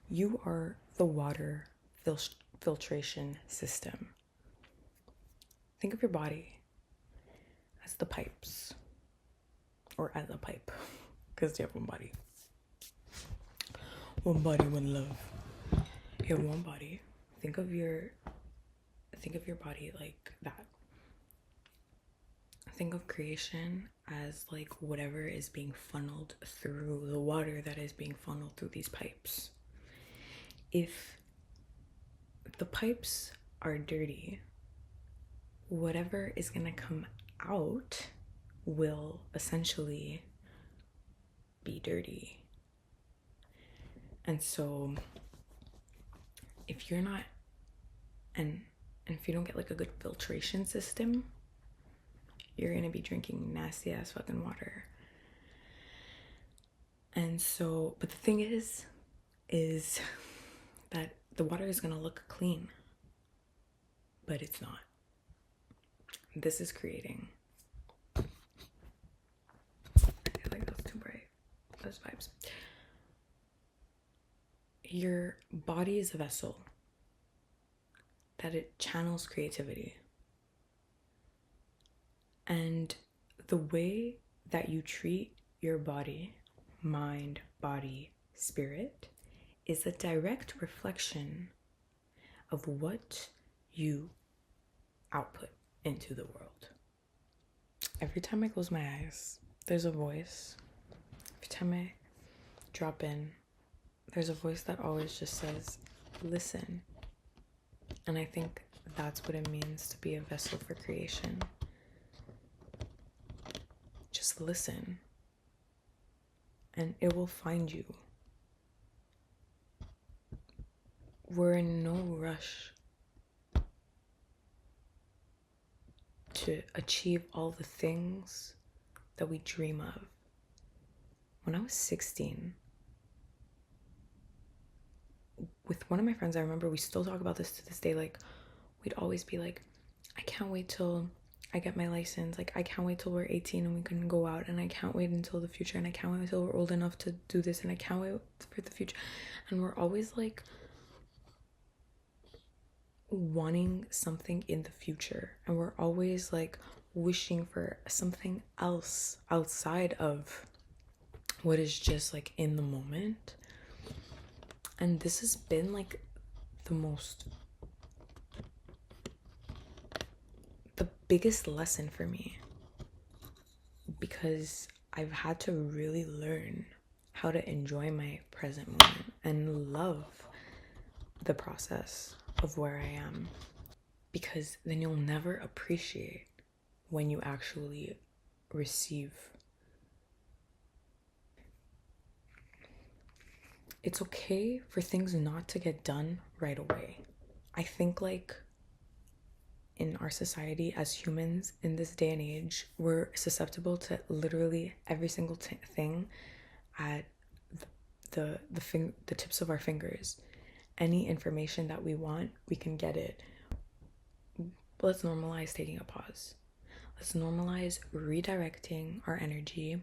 You are the water filtration system. Think of your body as the pipes, or as a pipe, because you have one body. One body, one love. You have one body. Think of your body like that. Think of creation as like whatever is being funneled through the water that is being funneled through these pipes. If the pipes are dirty, whatever is going to come out will essentially be dirty. And so if you're not, and if you don't get like a good filtration system, you're going to be drinking nasty ass fucking water. And so, but the thing is that the water is going to look clean, but it's not. This is creating. I feel like that's too bright. Those vibes. Your body is a vessel that it channels creativity. And the way that you treat your body, mind, body, spirit, is a direct reflection of what you output into the world. Every time I close my eyes, there's a voice. Every time I drop in, there's a voice that always just says, listen. And I think that's what it means to be a vessel for creation. Just listen, and it will find you. We're in no rush to achieve all the things that we dream of. When I was 16, with one of my friends, I remember we still talk about this to this day. Like, we'd always be like, I can't wait till I get my license. Like, I can't wait till we're 18 and we can go out. And I can't wait until the future. And I can't wait until we're old enough to do this. And I can't wait for the future. And we're always like wanting something in the future. And we're always like wishing for something else outside of what is just like in the moment. And this has been like the biggest lesson for me, because I've had to really learn how to enjoy my present moment and love the process of where I am, because then you'll never appreciate when you actually receive. It's okay for things not to get done right away. I think like in our society as humans in this day and age, we're susceptible to literally every single thing at the tips of our fingers. Any information that we want, we can get it. Let's normalize taking a pause. Let's normalize redirecting our energy.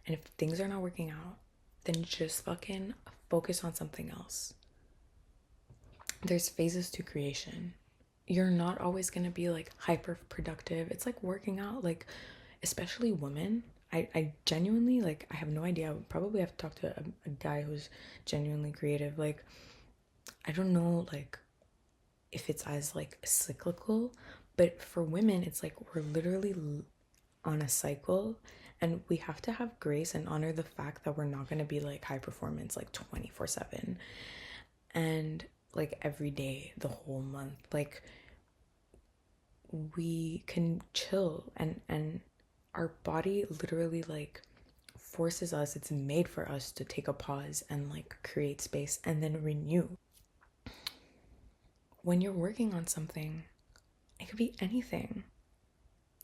And if things are not working out, then just fucking focus on something else. There's phases to creation. You're not always going to be like hyper productive. It's like working out, like especially women. I genuinely, like, I have no idea. I would probably have to talk to a guy who's genuinely creative. Like, I don't know, like, if it's as like cyclical, but for women, it's like we're literally on a cycle, and we have to have grace and honor the fact that we're not going to be like high performance like 24/7 and like every day the whole month. Like, we can chill, and our body literally like forces us, it's made for us to take a pause and like create space and then renew. When you're working on something, it could be anything.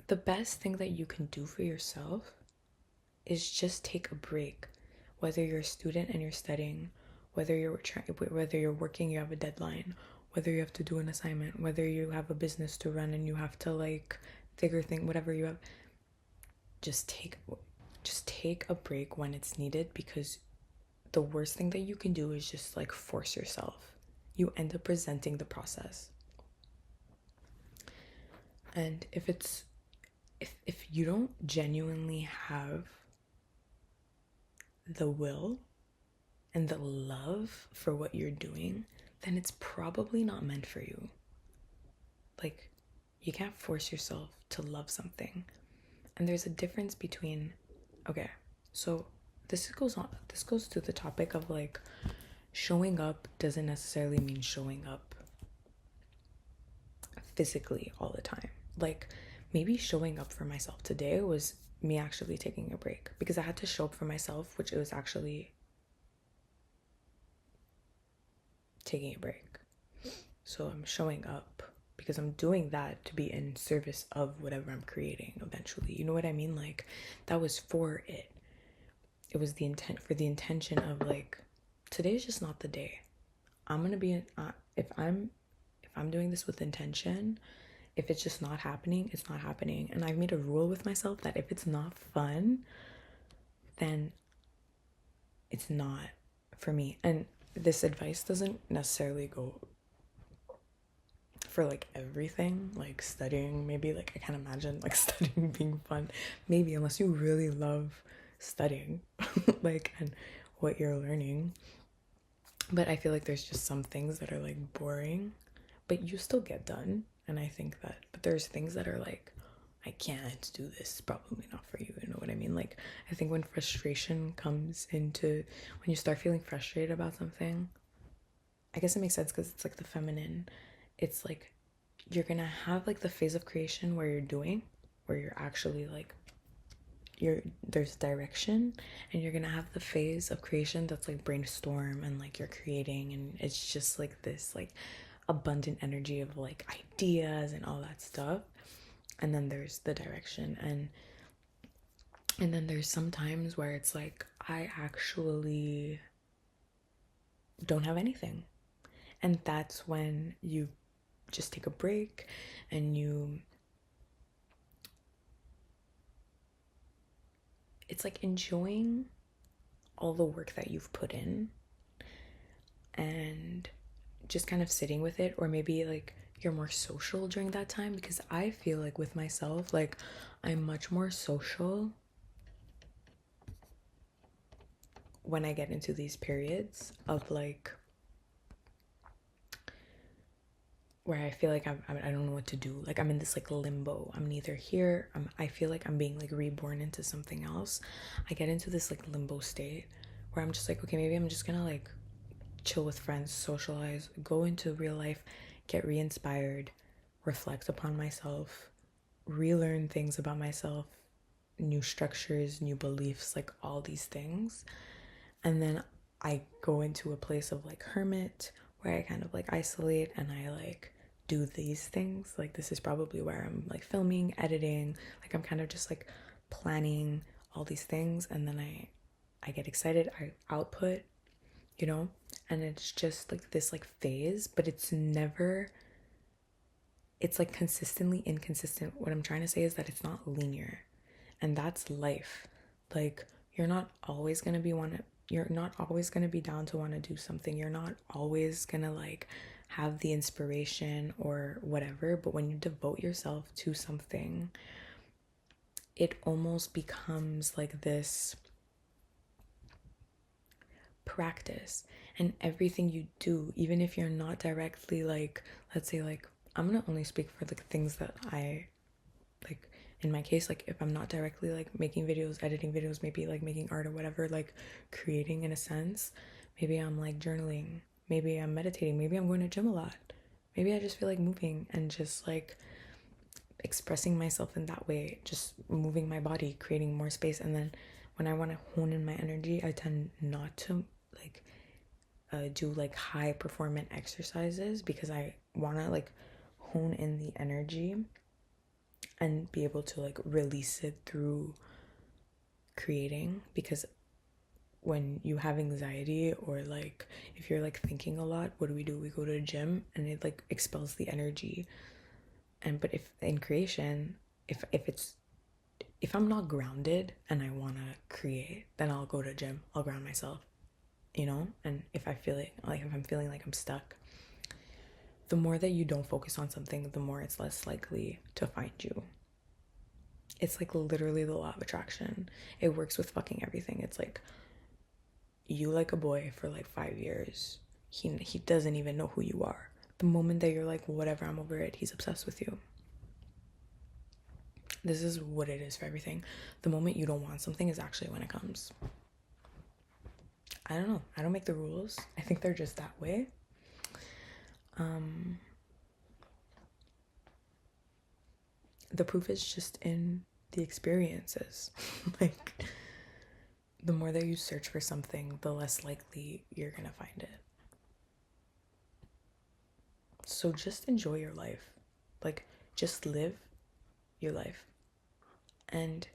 The best thing that you can do for yourself is just take a break. Whether you're a student and you're studying, whether you're working, you have a deadline, whether you have to do an assignment, whether you have a business to run and you have to like figure things, whatever you have, just take a break when it's needed, because the worst thing that you can do is just like force yourself. You end up resenting the process. And if you don't genuinely have the will and the love for what you're doing, then it's probably not meant for you. Like, you can't force yourself to love something. And there's a difference between, okay, so this goes to the topic of like, showing up doesn't necessarily mean showing up physically all the time. Like, maybe showing up for myself today was me actually taking a break because I had to show up for myself, which it was actually taking a break. So I'm showing up because I'm doing that to be in service of whatever I'm creating eventually. You know what I mean? Like, that was for it. It was the intent, for the intention of like, today's just not the day. I'm gonna be if I'm doing this with intention, if it's just not happening, it's not happening. And I've made a rule with myself that if it's not fun, then it's not for me. And this advice doesn't necessarily go for like everything, like studying. Maybe, like, I can't imagine like studying being fun, maybe, unless you really love studying like, and what you're learning. But I feel like there's just some things that are like boring, but you still get done. And I think that, but there's things that are like, I can't do this, probably not for you. You know what I mean? Like, I think when frustration comes into, when you start feeling frustrated about something, I guess it makes sense because it's like the feminine. It's like, you're gonna have like the phase of creation where you're actually like, there's direction, and you're gonna have the phase of creation that's like brainstorm and like you're creating, and it's just like this like abundant energy of like ideas and all that stuff. And then there's the direction, and then there's some times where it's like, I actually don't have anything, and that's when you just take a break and it's like enjoying all the work that you've put in and just kind of sitting with it. Or maybe like you're more social during that time, because I feel like with myself, like, I'm much more social when I get into these periods of like where I feel like I don't know what to do. Like, I'm in this like limbo. I'm neither here. I feel like I'm being like reborn into something else. I get into this like limbo state where I'm just like, okay, maybe I'm just gonna like chill with friends, socialize, go into real life, get re-inspired, reflect upon myself, relearn things about myself, new structures, new beliefs, like all these things. And then I go into a place of like hermit, where I kind of like isolate and I like do these things. Like, this is probably where I'm like filming, editing, like I'm kind of just like planning all these things, and then I get excited, I output, you know. And it's just like this like phase, but it's like consistently inconsistent. What I'm trying to say is that it's not linear, and that's life. Like, you're not always going to be down to want to do something. You're not always going to like have the inspiration or whatever, but when you devote yourself to something, it almost becomes like this practice. And everything you do, even if you're not directly like, let's say, like, I'm gonna only speak for the things that I like. In my case, like, if I'm not directly like making videos, editing videos, maybe like making art or whatever, like creating in a sense, maybe I'm like journaling, maybe I'm meditating, maybe I'm going to gym a lot, maybe I just feel like moving and just like expressing myself in that way, just moving my body, creating more space. And then when I want to hone in my energy, I tend not to like do like high performant exercises, because I want to like hone in the energy and be able to like release it through creating. Because when you have anxiety, or like if you're like thinking a lot, what do? We go to a gym, and it like expels the energy. And but if in creation, if I'm not grounded and I want to create, then I'll go to gym, I'll ground myself. you know? And if I feel it, like if I'm feeling like I'm stuck, the more that you don't focus on something, the more it's less likely to find you. It's like literally the law of attraction. It works with fucking everything. It's like you like a boy for like 5 years. He doesn't even know who you are. The moment that you're like, whatever, I'm over it, he's obsessed with you. This is what it is for everything. The moment you don't want something is actually when it comes. I don't know. I don't make the rules. I think they're just that way. The proof is just in the experiences. Like, the more that you search for something, the less likely you're gonna find it. So just enjoy your life. Like, just live your life. And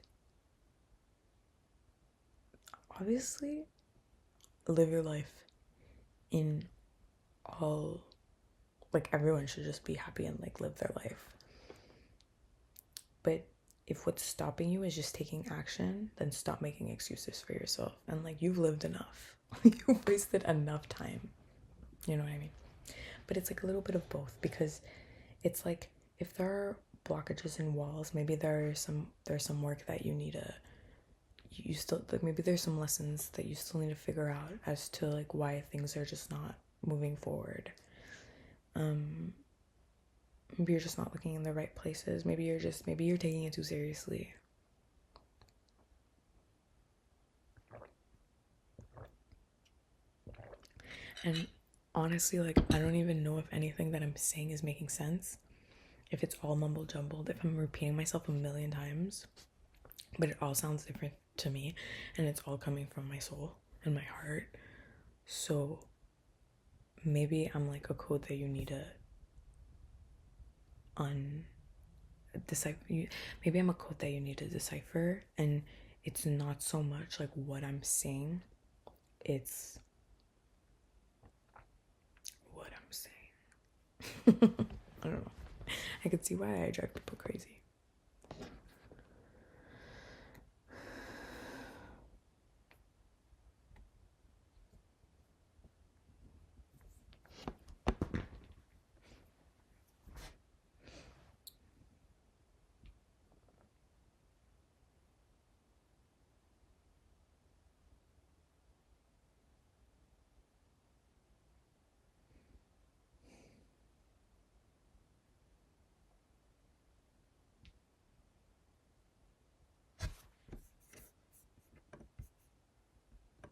obviously, live your life in all, like, everyone should just be happy and like live their life. But if what's stopping you is just taking action, then stop making excuses for yourself. And like, you've lived enough. You've wasted enough time. You know what I mean? But it's like a little bit of both, because it's like if there are blockages in walls, maybe there's some work that you still, like, maybe there's some lessons that you still need to figure out as to like why things are just not moving forward. Maybe you're just not looking in the right places. Maybe you're taking it too seriously. And honestly, like, I don't even know if anything that I'm saying is making sense. If it's all mumble jumbled, if I'm repeating myself a million times, but it all sounds different to me, and it's all coming from my soul and my heart. So maybe I'm like a code that you need to decipher. Maybe I'm a code that you need to decipher, and it's not so much like what I'm saying, it's what I'm saying. I don't know. I could see why I drive people crazy.